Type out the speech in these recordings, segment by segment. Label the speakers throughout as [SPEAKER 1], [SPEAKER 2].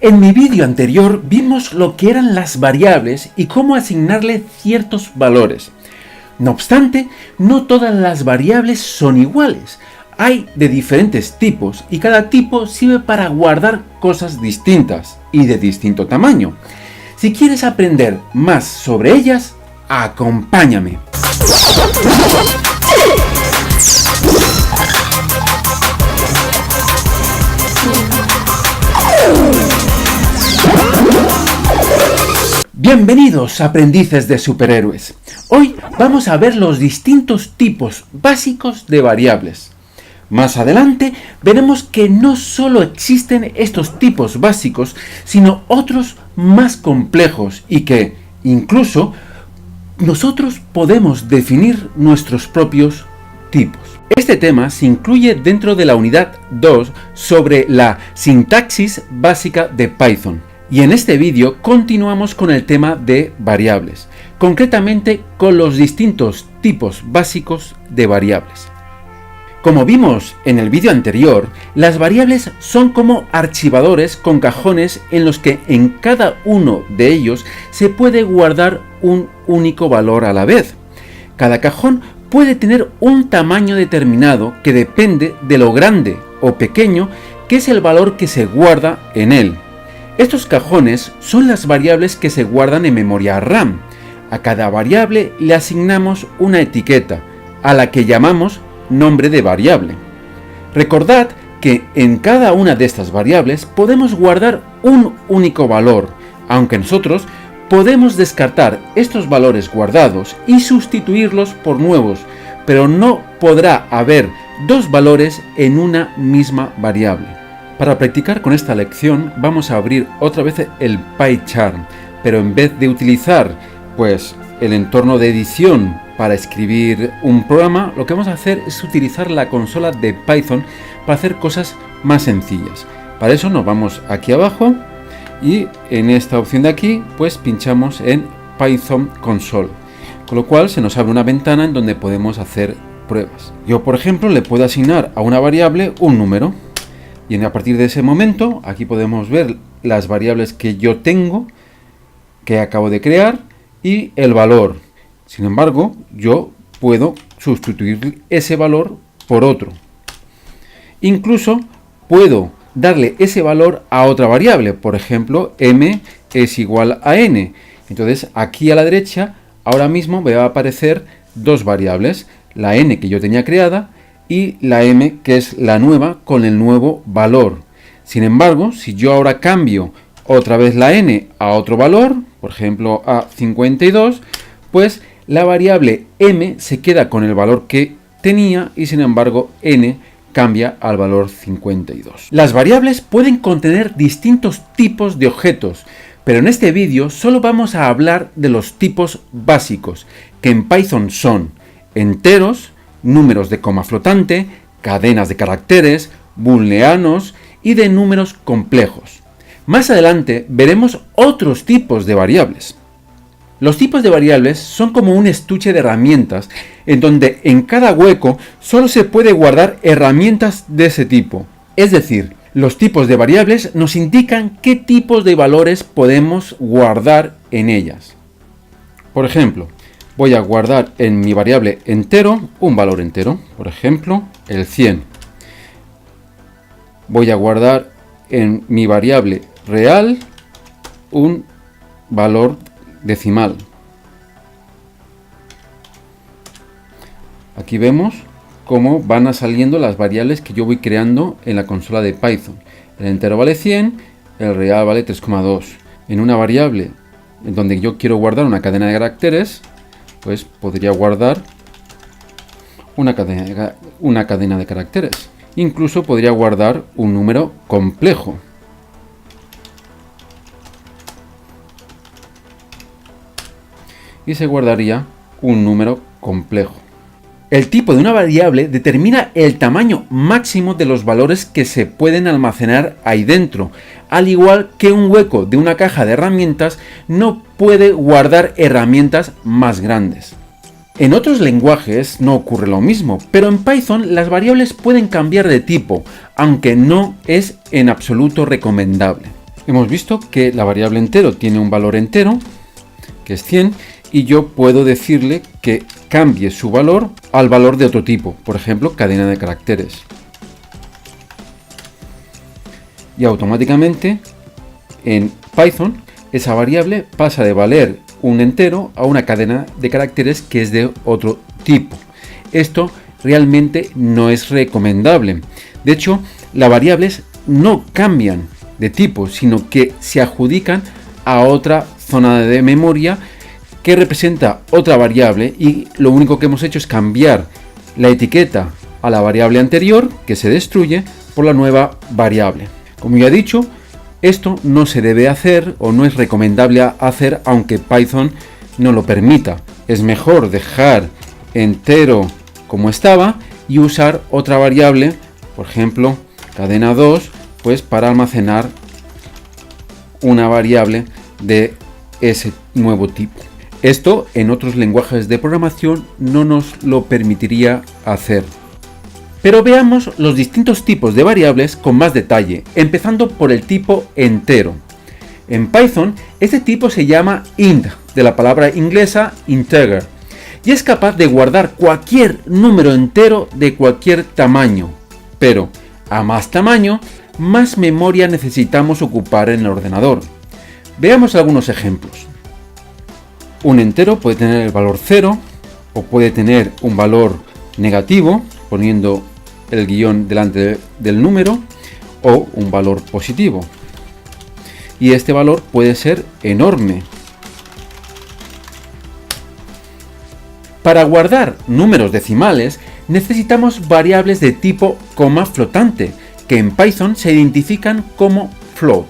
[SPEAKER 1] En mi vídeo anterior vimos lo que eran las variables y cómo asignarle ciertos valores. No obstante, no todas las variables son iguales. Hay de diferentes tipos y cada tipo sirve para guardar cosas distintas y de distinto tamaño. Si quieres aprender más sobre ellas, acompáñame. Bienvenidos, aprendices de superhéroes. Hoy vamos a ver los distintos tipos básicos de variables. Más adelante veremos que no solo existen estos tipos básicos, sino otros más complejos y que, incluso, nosotros podemos definir nuestros propios tipos. Este tema se incluye dentro de la unidad 2 sobre la sintaxis básica de Python. Y en este vídeo continuamos con el tema de variables, concretamente con los distintos tipos básicos de variables. Como vimos en el vídeo anterior, las variables son como archivadores con cajones en los que en cada uno de ellos se puede guardar un único valor a la vez. Cada cajón puede tener un tamaño determinado que depende de lo grande o pequeño que es el valor que se guarda en él. Estos cajones son las variables que se guardan en memoria RAM. A cada variable le asignamos una etiqueta, a la que llamamos nombre de variable. Recordad que en cada una de estas variables podemos guardar un único valor, aunque nosotros podemos descartar estos valores guardados y sustituirlos por nuevos, pero no podrá haber dos valores en una misma variable. Para practicar con esta lección vamos a abrir otra vez el PyCharm, pero en vez de utilizar el entorno de edición para escribir un programa, lo que vamos a hacer es utilizar la consola de Python para hacer cosas más sencillas. Para eso nos vamos aquí abajo y en esta opción de aquí pinchamos en Python Console, con lo cual se nos abre una ventana en donde podemos hacer pruebas. Yo, por ejemplo, le puedo asignar a una variable un número. Y a partir de ese momento, aquí podemos ver las variables que yo tengo, que acabo de crear, y el valor. Sin embargo, yo puedo sustituir ese valor por otro. Incluso puedo darle ese valor a otra variable. Por ejemplo, m es igual a n. Entonces, aquí a la derecha, ahora mismo me va a aparecer dos variables. La n que yo tenía creada y la m, que es la nueva, con el nuevo valor. Sin embargo, si yo ahora cambio otra vez la n a otro valor, por ejemplo a 52, la variable m se queda con el valor que tenía y sin embargo n cambia al valor 52. Las variables pueden contener distintos tipos de objetos, pero en este vídeo solo vamos a hablar de los tipos básicos, que en Python son enteros, números de coma flotante, cadenas de caracteres, booleanos y de números complejos. Más adelante veremos otros tipos de variables. Los tipos de variables son como un estuche de herramientas en donde en cada hueco solo se puede guardar herramientas de ese tipo. Es decir, los tipos de variables nos indican qué tipos de valores podemos guardar en ellas. Por ejemplo, voy a guardar en mi variable entero un valor entero, por ejemplo, el 100. Voy a guardar en mi variable real un valor decimal. Aquí vemos cómo van saliendo las variables que yo voy creando en la consola de Python. El entero vale 100, el real vale 3,2. En una variable en donde yo quiero guardar una cadena de caracteres, podría guardar una cadena de caracteres. Incluso podría guardar un número complejo. Y se guardaría un número complejo. El tipo de una variable determina el tamaño máximo de los valores que se pueden almacenar ahí dentro, al igual que un hueco de una caja de herramientas no puede guardar herramientas más grandes. En otros lenguajes no ocurre lo mismo, pero en Python las variables pueden cambiar de tipo, aunque no es en absoluto recomendable. Hemos visto que la variable entero tiene un valor entero, que es 100, y yo puedo decirle que cambie su valor al valor de otro tipo, por ejemplo, cadena de caracteres. Y automáticamente en Python esa variable pasa de valer un entero a una cadena de caracteres que es de otro tipo. Esto realmente no es recomendable. De hecho, las variables no cambian de tipo, sino que se adjudican a otra zona de memoria que representa otra variable, y lo único que hemos hecho es cambiar la etiqueta a la variable anterior, que se destruye, por la nueva variable. Como ya he dicho, esto no se debe hacer o no es recomendable hacer aunque Python no lo permita. Es mejor dejar entero como estaba y usar otra variable, por ejemplo, cadena 2, pues para almacenar una variable de ese nuevo tipo. Esto en otros lenguajes de programación no nos lo permitiría hacer. Pero veamos los distintos tipos de variables con más detalle, empezando por el tipo entero. En Python, este tipo se llama int, de la palabra inglesa integer, y es capaz de guardar cualquier número entero de cualquier tamaño. Pero a más tamaño, más memoria necesitamos ocupar en el ordenador. Veamos algunos ejemplos. Un entero puede tener el valor 0 o puede tener un valor negativo, poniendo el guión delante del número, o un valor positivo. Y este valor puede ser enorme. Para guardar números decimales necesitamos variables de tipo coma flotante, que en Python se identifican como float.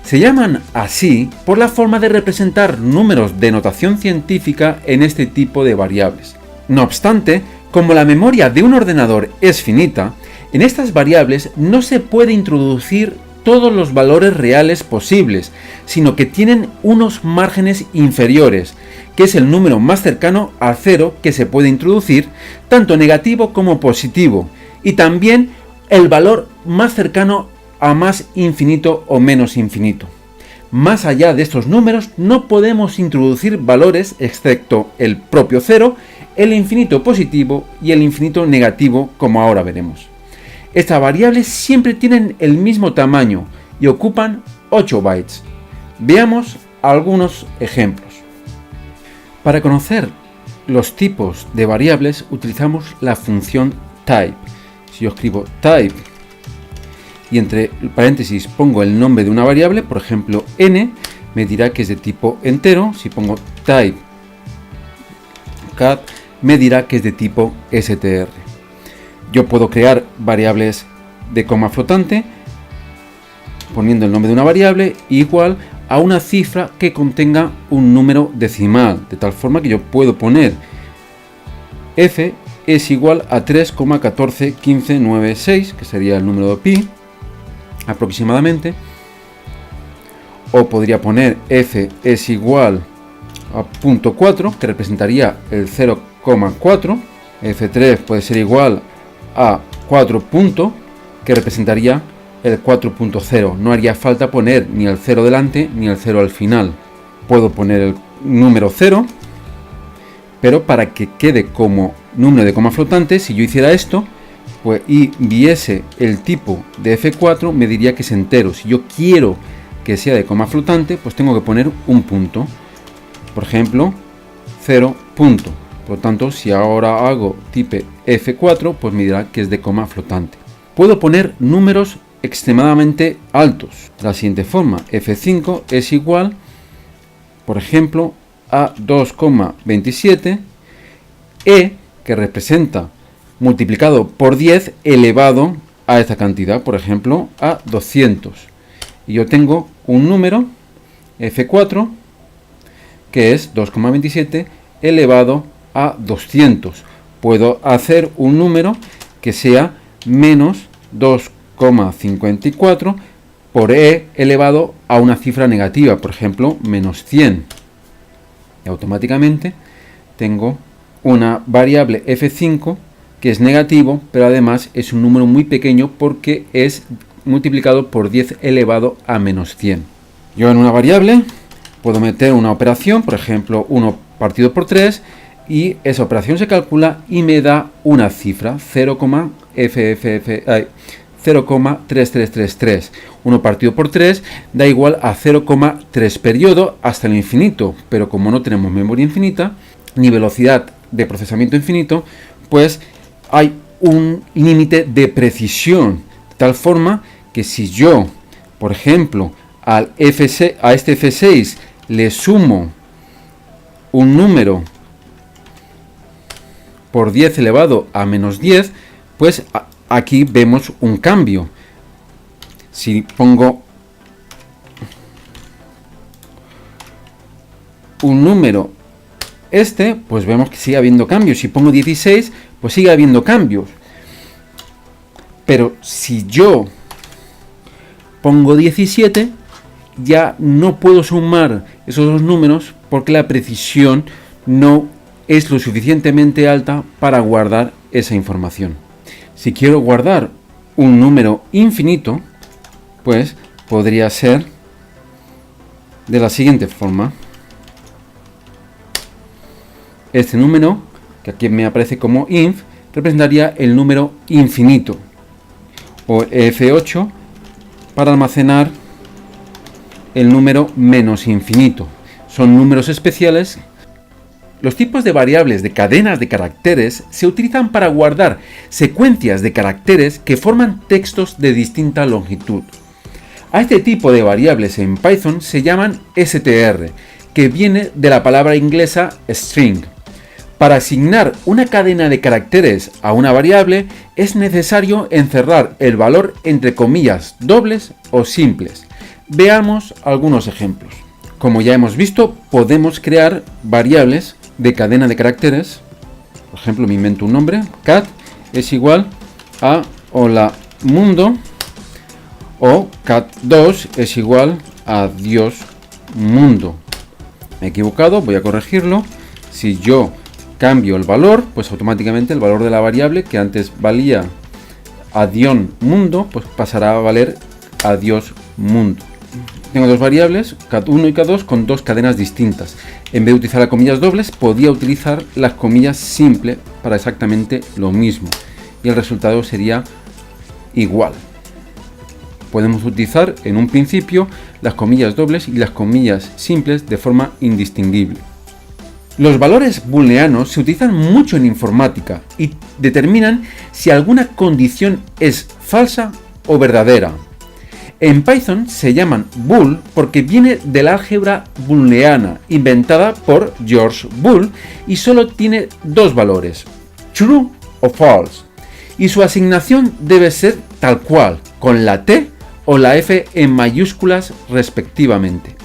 [SPEAKER 1] Se llaman así por la forma de representar números de notación científica en este tipo de variables. No obstante, como la memoria de un ordenador es finita, en estas variables no se puede introducir todos los valores reales posibles, sino que tienen unos márgenes inferiores, que es el número más cercano a 0 que se puede introducir, tanto negativo como positivo, y también el valor más cercano a más infinito o menos infinito. Más allá de estos números no podemos introducir valores excepto el propio 0, el infinito positivo y el infinito negativo, como ahora veremos. Estas variables siempre tienen el mismo tamaño y ocupan 8 bytes. Veamos algunos ejemplos. Para conocer los tipos de variables utilizamos la función type. Si yo escribo type y entre paréntesis pongo el nombre de una variable, por ejemplo n, me dirá que es de tipo entero. Si pongo type cat, me dirá que es de tipo str. Yo puedo crear variables de coma flotante poniendo el nombre de una variable igual a una cifra que contenga un número decimal, de tal forma que yo puedo poner f es igual a 3,141596, que sería el número de pi aproximadamente, o podría poner f es igual a 0.4, que representaría el 0,4, f3 puede ser igual a 4 punto, que representaría el 4.0. No haría falta poner ni el 0 delante ni el 0 al final. Puedo poner el número 0, pero para que quede como número de coma flotante, si yo hiciera esto pues, y viese el tipo de F4, me diría que es entero. Si yo quiero que sea de coma flotante, pues tengo que poner un punto. Por ejemplo, 0 punto. Por lo tanto, si ahora hago type F4, pues me dirá que es de coma flotante. Puedo poner números extremadamente altos. De la siguiente forma, F5 es igual, por ejemplo, a 2,27, E, que representa multiplicado por 10 elevado a esta cantidad, por ejemplo, a 200. Y yo tengo un número, F4, que es 2,27 elevado a 200. Puedo hacer un número que sea menos 2,54 por e elevado a una cifra negativa, por ejemplo, menos 100. Y automáticamente tengo una variable f5 que es negativo, pero además es un número muy pequeño porque es multiplicado por 10 elevado a menos 100. Yo en una variable puedo meter una operación, por ejemplo 1 partido por 3, y esa operación se calcula y me da una cifra, 0,3333. 1 partido por 3 da igual a 0,3 periodo hasta el infinito, pero como no tenemos memoria infinita ni velocidad de procesamiento infinito, pues hay un límite de precisión, de tal forma que si yo, por ejemplo, a este F6 le sumo un número por 10 elevado a menos 10, pues aquí vemos un cambio. Si pongo un número pues vemos que sigue habiendo cambios. Si pongo 16, pues sigue habiendo cambios. Pero si yo pongo 17, ya no puedo sumar esos dos números porque la precisión no es lo suficientemente alta para guardar esa información. Si quiero guardar un número infinito, pues podría ser de la siguiente forma. Este número, que aquí me aparece como inf, representaría el número infinito, o F8 para almacenar el número menos infinito. Son números especiales. Los tipos de variables de cadenas de caracteres se utilizan para guardar secuencias de caracteres que forman textos de distinta longitud. A este tipo de variables en Python se llaman str, que viene de la palabra inglesa string. Para asignar una cadena de caracteres a una variable es necesario encerrar el valor entre comillas dobles o simples. Veamos algunos ejemplos. Como ya hemos visto, podemos crear variables de cadena de caracteres. Por ejemplo, me invento un nombre, cat es igual a hola mundo, o cat2 es igual a adiós mundo. Me he equivocado, voy a corregirlo. Si yo cambio el valor, pues automáticamente el valor de la variable que antes valía adiós mundo, pues pasará a valer adiós mundo. Tengo dos variables, cat1 y cat2, con dos cadenas distintas. En vez de utilizar las comillas dobles, podía utilizar las comillas simples para exactamente lo mismo. Y el resultado sería igual. Podemos utilizar en un principio las comillas dobles y las comillas simples de forma indistinguible. Los valores booleanos se utilizan mucho en informática y determinan si alguna condición es falsa o verdadera. En Python se llaman bool porque viene de la álgebra booleana inventada por George Boole y solo tiene dos valores, true o false, y su asignación debe ser tal cual, con la T o la F en mayúsculas respectivamente.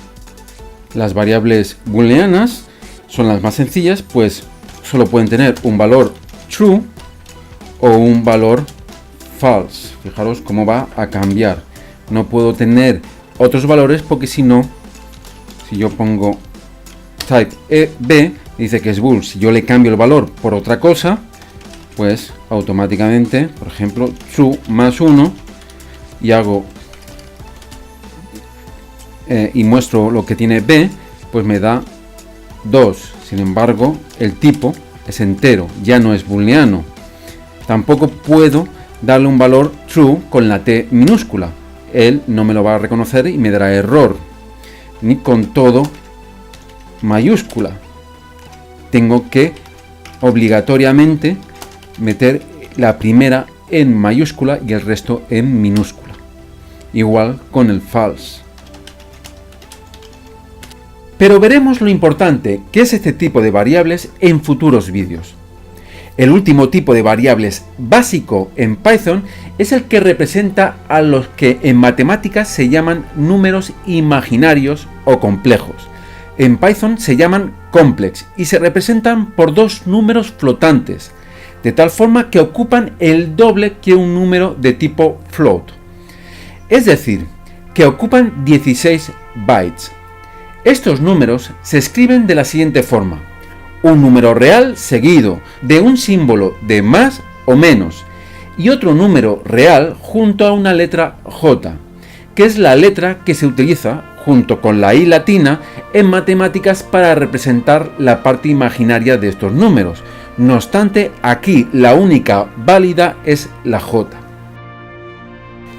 [SPEAKER 1] Las variables booleanas son las más sencillas, pues solo pueden tener un valor true o un valor false. Fijaros cómo va a cambiar. No puedo tener otros valores porque si no, si yo pongo type b, dice que es bool. Si yo le cambio el valor por otra cosa, pues automáticamente, por ejemplo, true más 1 y hago y muestro lo que tiene b, pues me da 2. Sin embargo, el tipo es entero, ya no es booleano. Tampoco puedo darle un valor true con la t minúscula. Él no me lo va a reconocer y me dará error. Ni con todo mayúscula. Tengo que obligatoriamente meter la primera en mayúscula y el resto en minúscula. Igual con el false. Pero veremos lo importante que es este tipo de variables en futuros vídeos. El último tipo de variables básico en Python es el que representa a los que en matemáticas se llaman números imaginarios o complejos. En Python se llaman complex y se representan por dos números flotantes, de tal forma que ocupan el doble que un número de tipo float. Es decir, que ocupan 16 bytes. Estos números se escriben de la siguiente forma: un número real seguido de un símbolo de más o menos, y otro número real junto a una letra J, que es la letra que se utiliza junto con la I latina en matemáticas para representar la parte imaginaria de estos números. No obstante, aquí la única válida es la J.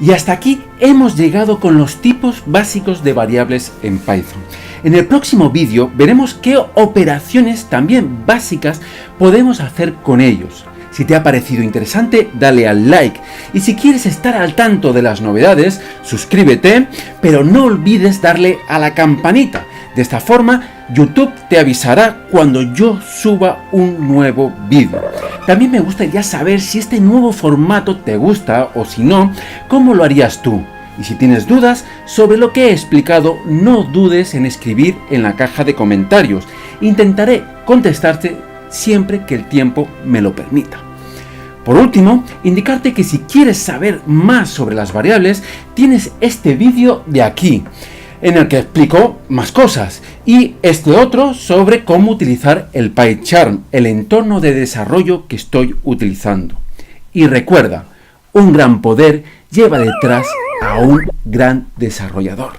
[SPEAKER 1] Y hasta aquí hemos llegado con los tipos básicos de variables en Python. En el próximo vídeo veremos qué operaciones también básicas podemos hacer con ellos. Si te ha parecido interesante, dale al like. Y si quieres estar al tanto de las novedades, suscríbete, pero no olvides darle a la campanita. De esta forma, YouTube te avisará cuando yo suba un nuevo vídeo. También me gustaría saber si este nuevo formato te gusta o si no, ¿cómo lo harías tú? Y si tienes dudas sobre lo que he explicado, no dudes en escribir en la caja de comentarios. Intentaré contestarte siempre que el tiempo me lo permita. Por último, indicarte que si quieres saber más sobre las variables, tienes este vídeo de aquí, en el que explico más cosas, y este otro sobre cómo utilizar el PyCharm, el entorno de desarrollo que estoy utilizando. Y recuerda, un gran poder lleva detrás a un gran desarrollador.